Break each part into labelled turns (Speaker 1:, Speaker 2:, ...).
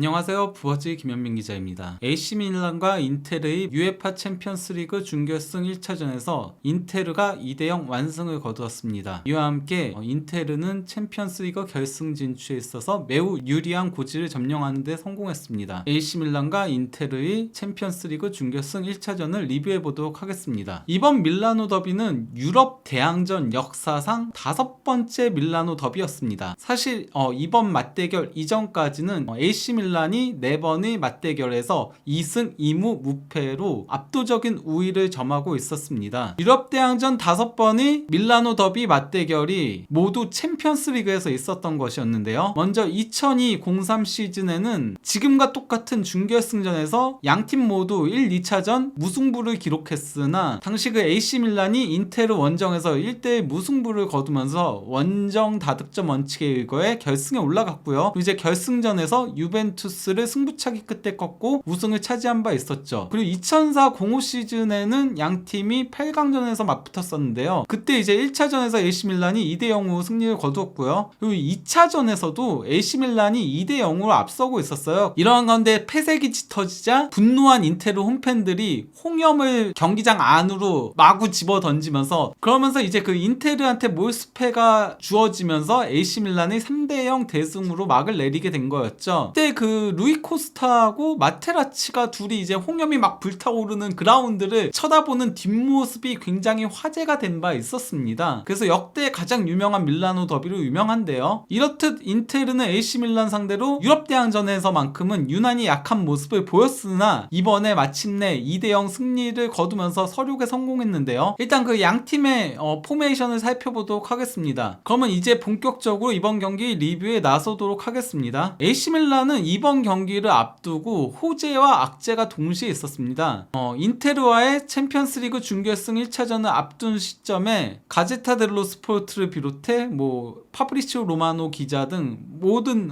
Speaker 1: 안녕하세요. 부어지 김현민 기자입니다. AC밀란과 인테르의 UEFA 챔피언스리그 준결승 1차전에서 인테르가 2대0 완승을 거두었습니다. 이와 함께 인테르는 챔피언스리그 결승 진출에 있어서 매우 유리한 고지를 점령하는 데 성공했습니다. AC밀란과 인테르의 챔피언스리그 준결승 1차전을 리뷰해보도록 하겠습니다. 이번 밀라노 더비는 유럽 대항전 역사상 5번째 밀라노 더비였습니다. 사실 이번 맞대결 이전까지는 AC 밀란이 4번의 맞대결에서 2승 2무 무패로 압도적인 우위를 점하고 있었습니다. 유럽 대항전 5번의 밀라노 더비 맞대결이 모두 챔피언스리그에서 있었던 것이었는데요. 먼저 2002-03 시즌에는 지금과 똑같은 준결승전에서 양팀 모두 1, 2차전 무승부를 기록했으나 당시 그 AC 밀란이 인테르 원정에서 1대1 무승부를 거두면서 원정 다득점 원칙에 의거해 결승에 올라갔고요. 이제 결승전에서 유벤투스를 승부차기 끝에 꺾고 우승을 차지한 바 있었죠. 그리고 2004-05 시즌에는 양팀이 8강전에서 맞붙었었는데요. 그때 이제 1차전에서 AC 밀란이 2대0으로 승리를 거두었고요. 그리고 2차전에서도 AC 밀란이 2대0으로 앞서고 있었어요. 이러한 가운데 패색이 짙어지자 분노한 인테르 홈팬들이 홍염을 경기장 안으로 마구 집어 던지면서 그러면서 이제 그 인테르한테 몰수패가 주어지면서 AC 밀란이 3대0 대승으로 막을 내리게 된 거였죠. 그때 그 루이 코스타하고 마테라치가 둘이 이제 홍염이 막 불타오르는 그라운드를 쳐다보는 뒷모습이 굉장히 화제가 된 바 있었습니다. 그래서 역대 가장 유명한 밀라노 더비로 유명한데요. 이렇듯 인테르는 AC 밀란 상대로 유럽 대항전에서만큼은 유난히 약한 모습을 보였으나 이번에 마침내 2대0 승리를 거두면서 서륙에 성공했는데요. 일단 그 양팀의 포메이션을 살펴보도록 하겠습니다. 그러면 이제 본격적으로 이번 경기 리뷰에 나서도록 하겠습니다. AC 밀란은 이번 경기를 앞두고 호재와 악재가 동시에 있었습니다. 인테르와의 챔피언스리그 준결승 1차전을 앞둔 시점에 가제타 델로 스포르트를 비롯해 파브리치오 로마노 기자 등 모든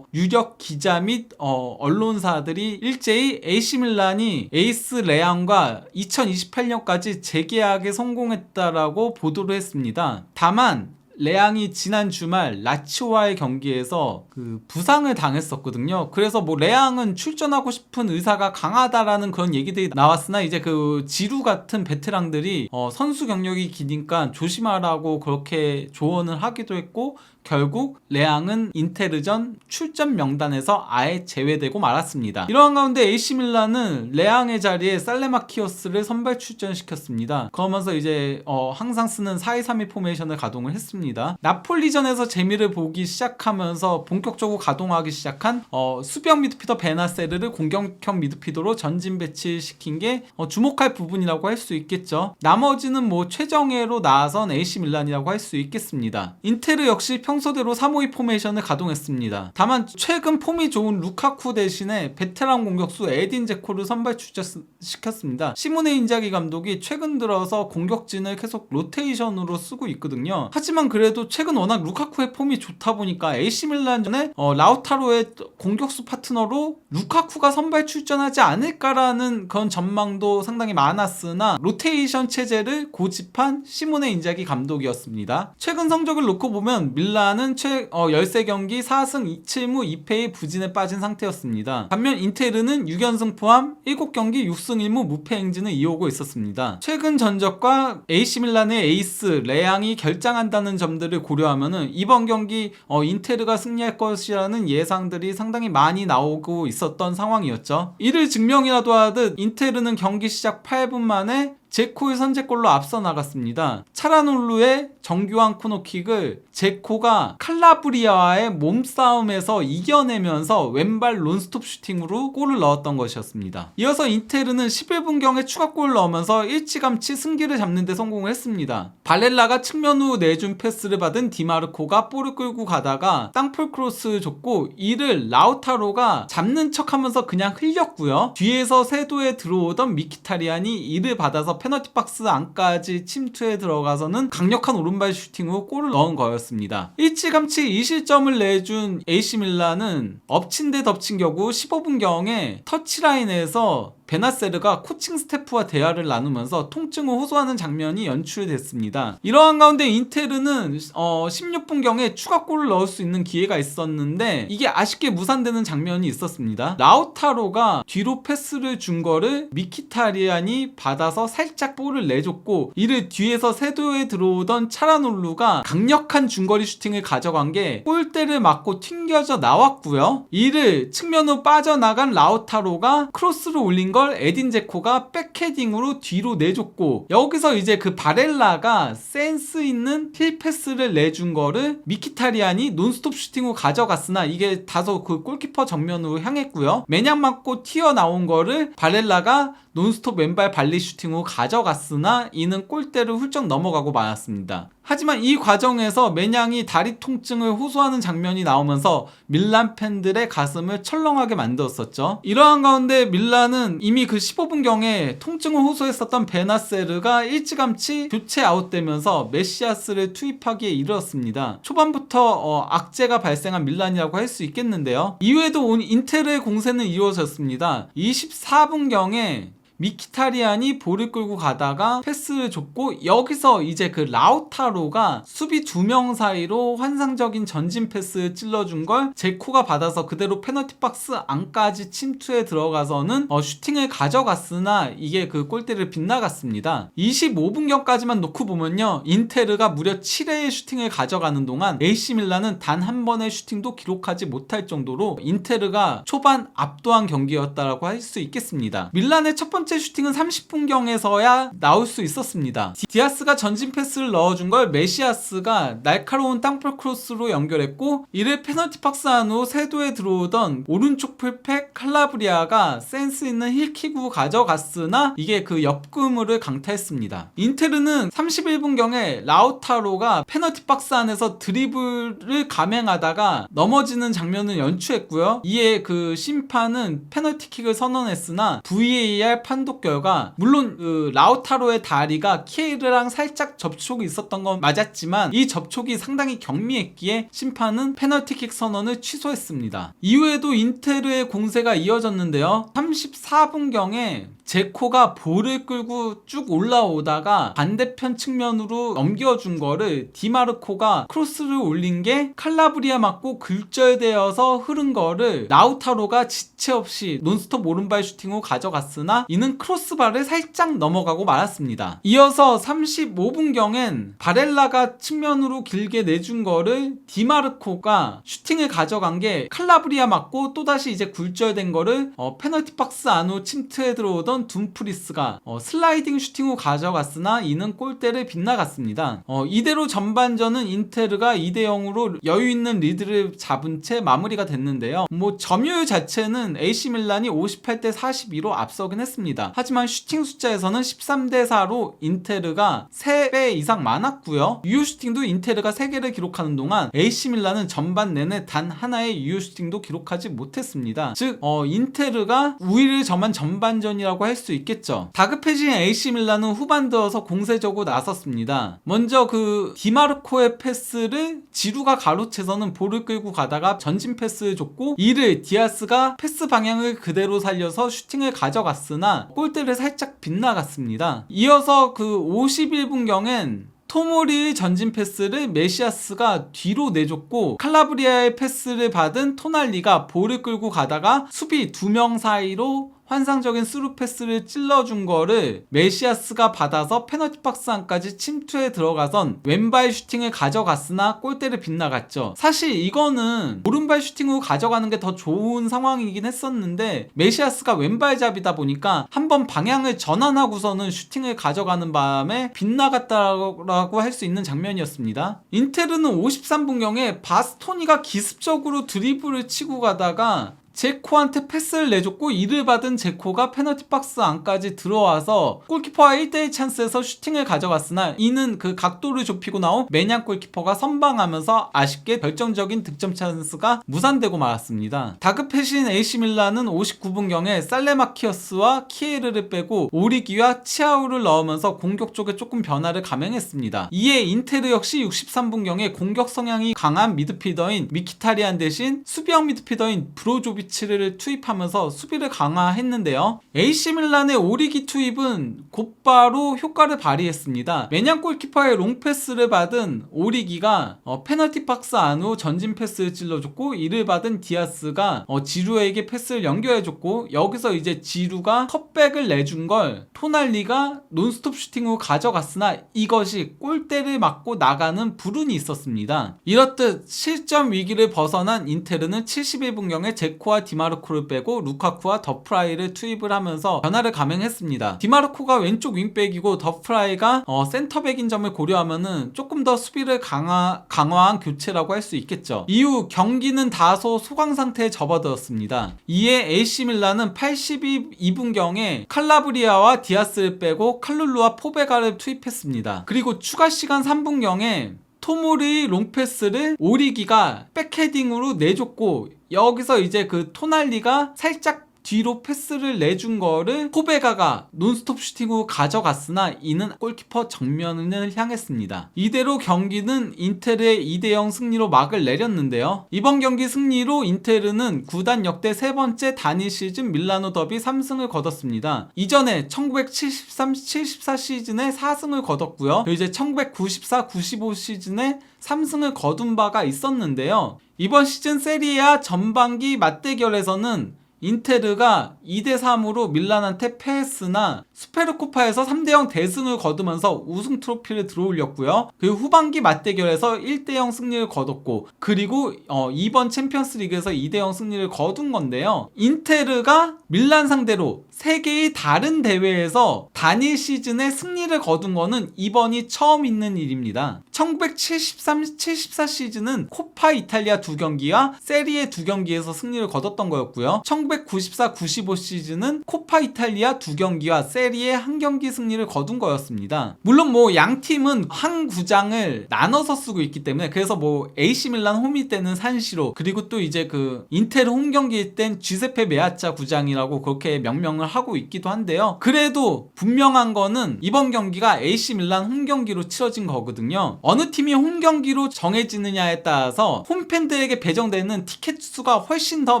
Speaker 1: 유력 기자 및 언론사들이 일제히 AC 밀란이 에이스 레앙과 2028년까지 재계약에 성공했다라고 보도를 했습니다. 다만 레앙이 지난 주말 라치오와의 경기에서 그 부상을 당했었거든요. 그래서 레앙은 출전하고 싶은 의사가 강하다라는 그런 얘기들이 나왔으나 이제 그 지루 같은 베테랑들이 선수 경력이 기니까 조심하라고 그렇게 조언을 하기도 했고 결국 레앙은 인테르전 출전 명단에서 아예 제외되고 말았습니다. 이러한 가운데 AC 밀란은 레앙의 자리에 살레마키오스를 선발 출전시켰습니다. 그러면서 이제 항상 쓰는 4-2-3-1 포메이션을 가동을 했습니다. 나폴리전에서 재미를 보기 시작하면서 본격적으로 가동하기 시작한 수비형 미드필더 베나세르를 공격형 미드필더로 전진 배치시킨 게 주목할 부분이라고 할 수 있겠죠. 나머지는 최정예로 나선 AC 밀란이라고 할 수 있겠습니다. 인테르 역시 평소대로 3-5-2 포메이션을 가동했습니다. 다만 최근 폼이 좋은 루카쿠 대신에 베테랑 공격수 에딘 제코를 선발 출전시켰습니다. 시모네 인자기 감독이 최근 들어서 공격진을 계속 로테이션으로 쓰고 있거든요. 하지만 그래도 최근 워낙 루카쿠의 폼이 좋다 보니까 AC 밀란전에 라우타로의 공격수 파트너로 루카쿠가 선발 출전하지 않을까라는 그런 전망도 상당히 많았으나 로테이션 체제를 고집한 시모네 인자기 감독이었습니다. 최근 성적을 놓고 보면 밀란은 13경기 4승 7무 2패의 부진에 빠진 상태였습니다. 반면 인테르는 6연승 포함 7경기 6승 1무 무패 행진을 이어오고 있었습니다. 최근 전적과 AC 밀란의 에이스 레앙이 결장한다는 점들을 고려하면 이번 경기 인테르가 승리할 것이라는 예상들이 상당히 많이 나오고 있었던 상황이었죠. 이를 증명이라도 하듯 인테르는 경기 시작 8분 만에 제코의 선제골로 앞서 나갔습니다. 차라놀루의 정교한 코너킥을 제코가 칼라브리아와의 몸싸움에서 이겨내면서 왼발 논스톱 슈팅으로 골을 넣었던 것이었습니다. 이어서 인테르는 11분경에 추가골을 넣으면서 일찌감치 승기를 잡는 데 성공을 했습니다. 발렐라가 측면 후 내준 패스를 받은 디마르코가 볼을 끌고 가다가 땅볼 크로스를 줬고 이를 라우타로가 잡는 척하면서 그냥 흘렸고요. 뒤에서 세도에 들어오던 미키타리안이 이를 받아서 페널티 박스 안까지 침투해 들어가서는 강력한 오른발 슈팅으로 골을 넣은 거였습니다. 일찌감치 이 실점을 내준 AC 밀란은 엎친 데 덮친 격우 15분경에 터치라인에서 베나세르가 코칭 스태프와 대화를 나누면서 통증을 호소하는 장면이 연출됐습니다. 이러한 가운데 인테르는 16분경에 추가골을 넣을 수 있는 기회가 있었는데 이게 아쉽게 무산되는 장면이 있었습니다. 라우타로가 뒤로 패스를 준 거를 미키타리안이 받아서 살짝 볼을 내줬고, 이를 뒤에서 세도에 들어오던 차라놀루가 강력한 중거리 슈팅을 가져간 게 골대를 맞고 튕겨져 나왔고요. 이를 측면으로 빠져나간 라우타로가 크로스를 올린 걸 에딘 제코가 백헤딩으로 뒤로 내줬고, 여기서 이제 그 바렐라가 센스 있는 힐 패스를 내준 거를 미키타리안이 논스톱 슈팅으로 가져갔으나 이게 다소 그 골키퍼 정면으로 향했고요. 매냥 맞고 튀어나온 거를 바렐라가 논스톱 왼발 발리 슈팅으로 가져갔으나 이는 골대를 훌쩍 넘어가고 말았습니다. 하지만 이 과정에서 매냥이 다리 통증을 호소하는 장면이 나오면서 밀란 팬들의 가슴을 철렁하게 만들었었죠. 이러한 가운데 밀란은 이미 그 15분경에 통증을 호소했었던 베나세르가 일찌감치 교체 아웃되면서 메시아스를 투입하기에 이르렀습니다. 초반부터 악재가 발생한 밀란이라고 할 수 있겠는데요. 이후에도 인테르의 공세는 이루어졌습니다. 24분경에 미키타리안이 볼을 끌고 가다가 패스를 줬고, 여기서 이제 그 라우타로가 수비 2명 사이로 환상적인 전진 패스를 찔러준 걸 제코가 받아서 그대로 페널티 박스 안까지 침투해 들어가서는 슈팅을 가져갔으나 이게 그 골대를 빗나갔습니다. 25분경까지만 놓고 보면요, 인테르가 무려 7회의 슈팅을 가져가는 동안 AC 밀란은 단 한 번의 슈팅도 기록하지 못할 정도로 인테르가 초반 압도한 경기였다라고 할 수 있겠습니다. 밀란의 첫 번째 슈팅은 30분경에서야 나올 수 있었습니다. 디아스가 전진 패스를 넣어준 걸 메시아스가 날카로운 땅볼 크로스로 연결했고, 이를 페널티 박스 안으로 세도에 들어오던 오른쪽 풀백 칼라브리아가 센스 있는 힐킥으로 가져갔으나 이게 그 옆그물을 강타했습니다. 인테르는 31분경에 라우타로가 페널티 박스 안에서 드리블을 감행하다가 넘어지는 장면을 연출했고요. 이에 그 심판은 페널티킥을 선언했으나 VAR 판독 결과 물론 그 라우타로의 다리가 키에르랑 살짝 접촉이 있었던 건 맞았지만 이 접촉이 상당히 경미했기에 심판은 페널티킥 선언을 취소했습니다. 이후에도 인테르의 공세가 이어졌는데요. 34분경에 제코가 볼을 끌고 쭉 올라오다가 반대편 측면으로 넘겨준 거를 디마르코가 크로스를 올린 게 칼라브리아 맞고 굴절되어서 흐른 거를 라우타로가 지체 없이 논스톱 오른발 슈팅으로 가져갔으나 이는 크로스바를 살짝 넘어가고 말았습니다. 이어서 35분경엔 바렐라가 측면으로 길게 내준 거를 디마르코가 슈팅을 가져간 게 칼라브리아 맞고 또다시 이제 굴절된 거를 페널티 박스 안으로 침투해 들어오던 둠프리스가 슬라이딩 슈팅으로 가져갔으나 이는 골대를 빗나갔습니다. 이대로 전반전은 인테르가 2대0으로 여유있는 리드를 잡은 채 마무리가 됐는데요. 점유율 자체는 AC 밀란이 58대 42로 앞서긴 했습니다. 하지만 슈팅 숫자에서는 13대4로 인테르가 3배 이상 많았고요. 유효 슈팅도 인테르가 3개를 기록하는 동안 AC 밀란은 전반 내내 단 하나의 유효 슈팅도 기록하지 못했습니다. 즉 인테르가 우위를 점한 전반전이라고 할 수 있겠죠. 다급해진 AC 밀란은 후반 들어서 공세적으로 나섰습니다. 먼저 그 디마르코의 패스를 지루가 가로채서는 볼을 끌고 가다가 전진 패스를 줬고, 이를 디아스가 패스 방향을 그대로 살려서 슈팅을 가져갔으나 골대를 살짝 빗나갔습니다. 이어서 그 51분경엔 토모리의 전진 패스를 메시아스가 뒤로 내줬고, 칼라브리아의 패스를 받은 토날리가 볼을 끌고 가다가 수비 2명 사이로 환상적인 스루 패스를 찔러준 거를 메시아스가 받아서 페널티 박스 안까지 침투해 들어가선 왼발 슈팅을 가져갔으나 골대를 빗나갔죠. 사실 이거는 오른발 슈팅으로 가져가는 게 더 좋은 상황이긴 했었는데 메시아스가 왼발잡이다 보니까 한번 방향을 전환하고서는 슈팅을 가져가는 바람에 빗나갔다라고 할 수 있는 장면이었습니다. 인테르는 53분경에 바스토니가 기습적으로 드리블을 치고 가다가 제코한테 패스를 내줬고, 이를 받은 제코가 페널티 박스 안까지 들어와서 골키퍼와 1대1 찬스에서 슈팅을 가져갔으나 이는 그 각도를 좁히고 나온 매냥 골키퍼가 선방하면서 아쉽게 결정적인 득점 찬스가 무산되고 말았습니다. 다급해진 AC 밀란은 59분경에 살레마키어스와 키에르를 빼고 오리기와 치아우를 넣으면서 공격 쪽에 조금 변화를 감행했습니다. 이에 인테르 역시 63분경에 공격 성향이 강한 미드필더인 미키타리안 대신 수비형 미드필더인 브로조비 이브라히모비치를 투입하면서 수비를 강화했는데요. AC 밀란의 오리기 투입은 곧바로 효과를 발휘했습니다. 매냥 골키퍼의 롱패스를 받은 오리기가 페널티 박스 안으로 전진 패스를 찔러줬고, 이를 받은 디아스가 지루에게 패스를 연결해줬고, 여기서 이제 지루가 컵백을 내준 걸 토날리가 논스톱 슈팅으로 가져갔으나 이것이 골대를 맞고 나가는 불운이 있었습니다. 이렇듯 실점 위기를 벗어난 인테르는 71분경에 제코와 디마르코를 빼고 루카쿠와 더프라이를 투입을 하면서 변화를 감행했습니다. 디마르코가 왼쪽 윙백이고 더프라이가 센터백인 점을 고려하면은 조금 더 수비를 강화한 교체라고 할 수 있겠죠. 이후 경기는 다소 소강 상태에 접어들었습니다. 이에 AC 밀란은 82분경에 칼라브리아와 디아스를 빼고 칼룰루와 포베가를 투입했습니다. 그리고 추가 시간 3분경에 토모리 롱패스를 오리기가 백헤딩으로 내줬고, 여기서 이제 그 토날리가 살짝 뒤로 패스를 내준 거를 포베가가 논스톱 슈팅으로 가져갔으나 이는 골키퍼 정면을 향했습니다. 이대로 경기는 인테르의 2대0 승리로 막을 내렸는데요. 이번 경기 승리로 인테르는 구단 역대 세 번째 단일 시즌 밀라노 더비 3승을 거뒀습니다. 이전에 1973-74 시즌에 4승을 거뒀고요. 이제 1994-95 시즌에 3승을 거둔 바가 있었는데요. 이번 시즌 세리에A 전반기 맞대결에서는 인테르가 2대3으로 밀란한테 패했으나 수페르코파에서 3대0 대승을 거두면서 우승 트로피를 들어올렸고요. 그리고 후반기 맞대결에서 1대0 승리를 거뒀고, 그리고 이번 챔피언스리그에서 2대0 승리를 거둔 건데요. 인테르가 밀란 상대로 3개의 다른 대회에서 단일 시즌에 승리를 거둔 거는 이번이 처음 있는 일입니다. 1973-74 시즌은 코파 이탈리아 2경기와 세리에 2경기에서 승리를 거뒀던 거였고요. 1994-95 시즌은 코파 이탈리아 2경기와 세리에 1경기 승리를 거둔 거였습니다. 물론 양 팀은 한 구장을 나눠서 쓰고 있기 때문에, 그래서 AC 밀란 홈일 때는 산시로, 그리고 또 이제 그 인테르 홈 경기일 땐 주세페 메아짜 구장이라고 그렇게 명명을 하고 있기도 한데요. 그래도 분명한 거는 이번 경기가 AC 밀란 홈 경기로 치러진 거거든요. 어느 팀이 홈 경기로 정해지느냐에 따라서 홈팬들에게 배정되는 티켓 수가 훨씬 더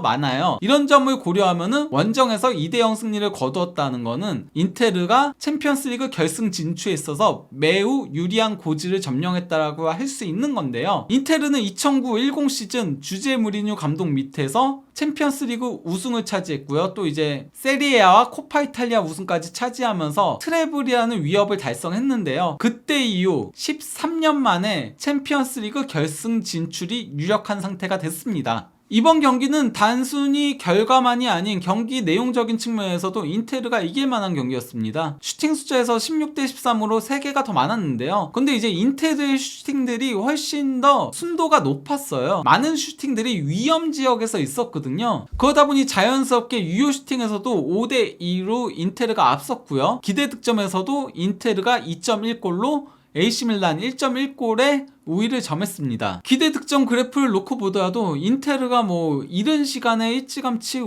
Speaker 1: 많아요. 이런 점을 고려하면은 원정에서 2대0 승리를 거두었다는 거는 인테르가 챔피언스리그 결승 진출에 있어서 매우 유리한 고지를 점령했다라고 할 수 있는 건데요. 인테르는 2009-10 시즌 주제 무리뉴 감독 밑에서 챔피언스리그 우승을 차지했고요. 또 이제 세리에A와 코파 이탈리아 우승까지 차지하면서 트래블이라는 위협을 달성했는데요. 그때 이후 13년 만에 챔피언스리그 결승 진출이 유력한 상태가 됐습니다. 이번 경기는 단순히 결과만이 아닌 경기 내용적인 측면에서도 인테르가 이길 만한 경기였습니다. 슈팅 숫자에서 16대13으로 3개가 더 많았는데요. 근데 이제 인테르의 슈팅들이 훨씬 더 순도가 높았어요. 많은 슈팅들이 위험 지역에서 있었거든요. 그러다 보니 자연스럽게 유효 슈팅에서도 5대2로 인테르가 앞섰고요. 기대 득점에서도 인테르가 2.1골로 AC 밀란 1.1골에 우위를 점했습니다. 기대 득점 그래프를 놓고 보더라도 인테르가 이른 시간에 일찌감치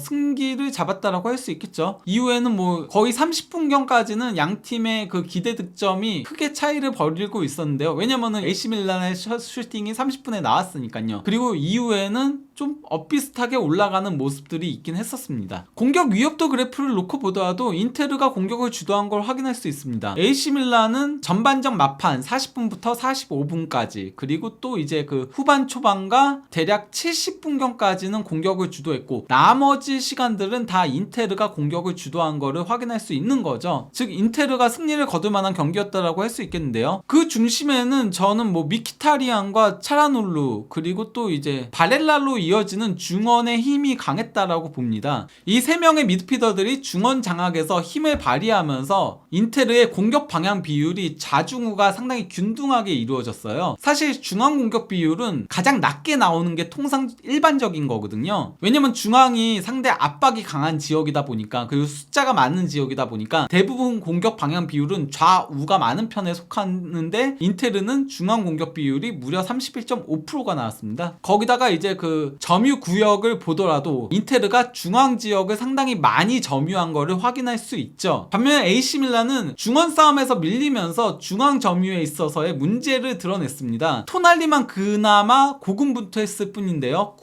Speaker 1: 승기를 잡았다라고 할 수 있겠죠. 이후에는 거의 30분경까지는 양 팀의 그 기대 득점이 크게 차이를 벌이고 있었는데요. 왜냐면은 AC 밀란의 슈팅이 30분에 나왔으니까요. 그리고 이후에는 좀 엇비슷하게 올라가는 모습들이 있긴 했었습니다. 공격 위협도 그래프를 놓고 보더라도 인테르가 공격을 주도한 걸 확인할 수 있습니다. AC 밀란은 전반전 막판 40분부터 45분까지, 그리고 또 이제 그 후반 초반과 대략 70분경까지는 공격을 주도했고, 나머지 시간들은 다 인테르가 공격을 주도한 거를 확인할 수 있는 거죠. 즉 인테르가 승리를 거둘 만한 경기였다라고 할 수 있겠는데요. 그 중심에는 저는 미키타리안과 차라놀루, 그리고 또 이제 바렐라로 이어지는 중원의 힘이 강했다라고 봅니다. 이 세 명의 미드필더들이 중원 장악에서 힘을 발휘하면서 인테르의 공격 방향 비율이 자중우가 상당히 균등하게 이루어졌어요. 사실 중앙 공격 비율은 가장 낮게 나오는 게 통상 일반적인 거거든요. 왜냐면 중앙이 상대 압박이 강한 지역이다 보니까, 그리고 숫자가 많은 지역이다 보니까 대부분 공격 방향 비율은 좌우가 많은 편에 속하는데, 인테르는 중앙 공격 비율이 무려 31.5%가 나왔습니다. 거기다가 이제 그 점유 구역을 보더라도 인테르가 중앙 지역을 상당히 많이 점유한 거를 확인할 수 있죠. 반면에 AC 밀란은 중원 싸움에서 밀리면서 중앙 점유에 있어서의 문제를 드러낸 드러냈습니다. 토날리만 그나마 고군분투했을 뿐인데요.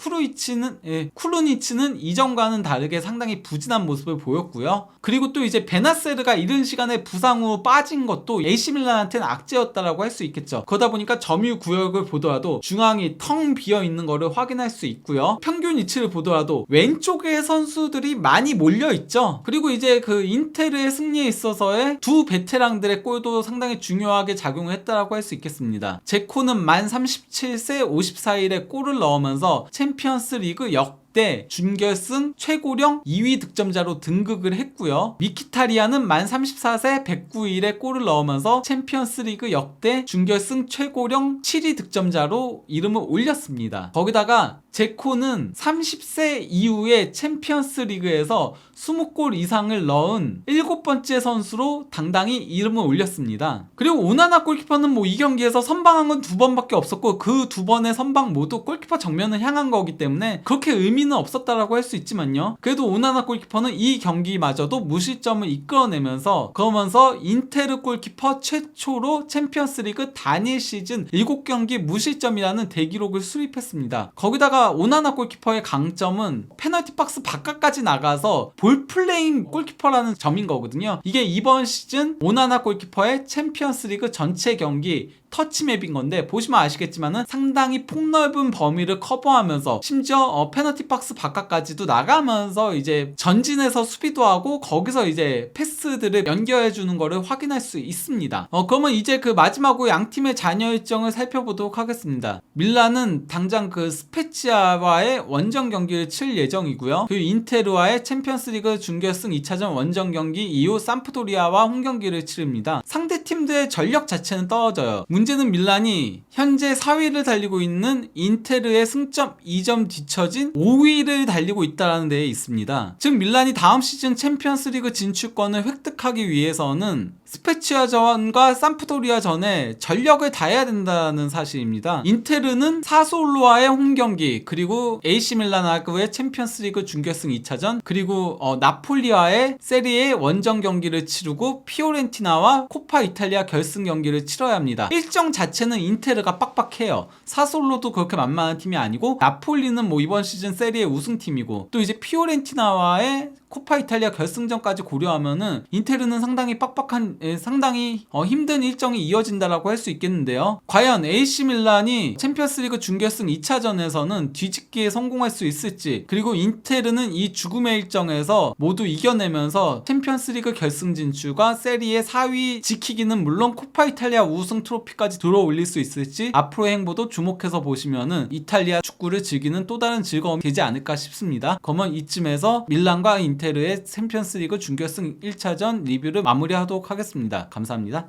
Speaker 1: 쿠루니치는 이전과는 다르게 상당히 부진한 모습을 보였고요. 그리고 또 이제 베나세르가 이른 시간에 부상으로 빠진 것도 AC밀란한테는 악재였다라고 할 수 있겠죠. 그러다 보니까 점유 구역을 보더라도 중앙이 텅 비어 있는 거를 확인할 수 있고요. 평균 위치를 보더라도 왼쪽에 선수들이 많이 몰려 있죠. 그리고 이제 그 인테르의 승리에 있어서의 두 베테랑들의 골도 상당히 중요하게 작용을 했다라고 할 수 있겠습니다. 제코는 만 37세 54일에 골을 넣으면서 챔피언스 리그 때 준결승 최고령 2위 득점자로 등극을 했고요. 미키타리안은 만 34세 109일에 골을 넣으면서 챔피언스리그 역대 준결승 최고령 7위 득점자로 이름을 올렸습니다. 거기다가 제코는 30세 이후에 챔피언스리그에서 20골 이상을 넣은 7번째 선수로 당당히 이름을 올렸습니다. 그리고 오나나 골키퍼는 뭐 이 경기에서 선방한 건 2번밖에 없었고 그 2번의 선방 모두 골키퍼 정면을 향한 거기 때문에 그렇게 의미는 없었다라고 할 수 있지만요. 그래도 오나나 골키퍼는 이 경기마저도 무실점을 이끌어내면서 그러면서 인테르 골키퍼 최초로 챔피언스리그 단일 시즌 7경기 무실점이라는 대기록을 수립했습니다. 거기다가 오나나 골키퍼의 강점은 페널티 박스 바깥까지 나가서 볼플레잉 골키퍼라는 점인 거거든요. 이게 이번 시즌 오나나 골키퍼의 챔피언스리그 전체 경기 터치맵인 건데 보시면 아시겠지만은 상당히 폭넓은 범위를 커버하면서 심지어 페널티 박스 바깥까지도 나가면서 이제 전진해서 수비도 하고 거기서 이제 패스들을 연결해 주는 거를 확인할 수 있습니다. 그러면 이제 그 마지막으로 양 팀의 잔여 일정을 살펴보도록 하겠습니다. 밀란은 당장 그 스페치아와의 원정 경기를 칠 예정이고요. 그리고 인테르와의 챔피언스리그 준결승 2차전 원정 경기 이후 삼프도리아와 홈경기를 치릅니다. 상대 팀들의 전력 자체는 떨어져요. 문제는 밀란이 현재 4위를 달리고 있는 인테르의 승점 2점 뒤처진 5위를 달리고 있다는 데에 있습니다. 즉 밀란이 다음 시즌 챔피언스리그 진출권을 획득하기 위해서는 스페치아전과 삼프도리아전에 전력을 다해야 된다는 사실입니다. 인테르는 사솔로와의 홈경기 그리고 AC 밀란하고의 챔피언스리그 준결승 2차전 그리고 나폴리와의 세리에 원정 경기를 치르고 피오렌티나와 코파 이탈리아 결승 경기를 치러야 합니다. 일정 자체는 인테르가 빡빡해요. 사솔로도 그렇게 만만한 팀이 아니고 나폴리는 뭐 이번 시즌 세리에 우승팀이고 또 이제 피오렌티나와의 코파 이탈리아 결승전까지 고려하면은 인테르는 상당히 빡빡한 상당히 힘든 일정이 이어진다라고 할 수 있겠는데요. 과연 AC 밀란이 챔피언스리그 준결승 2차전에서는 뒤집기에 성공할 수 있을지 그리고 인테르는 이 죽음의 일정에서 모두 이겨내면서 챔피언스리그 결승 진출과 세리에 4위 지키기는 물론 코파 이탈리아 우승 트로피까지 들어올릴 수 있을지 앞으로의 행보도 주목해서 보시면은 이탈리아 축구를 즐기는 또 다른 즐거움이 되지 않을까 싶습니다. 그러면 이쯤에서 밀란과 인테르의 챔피언스리그 준결승 1차전 리뷰를 마무리하도록 하겠습니다. 감사합니다.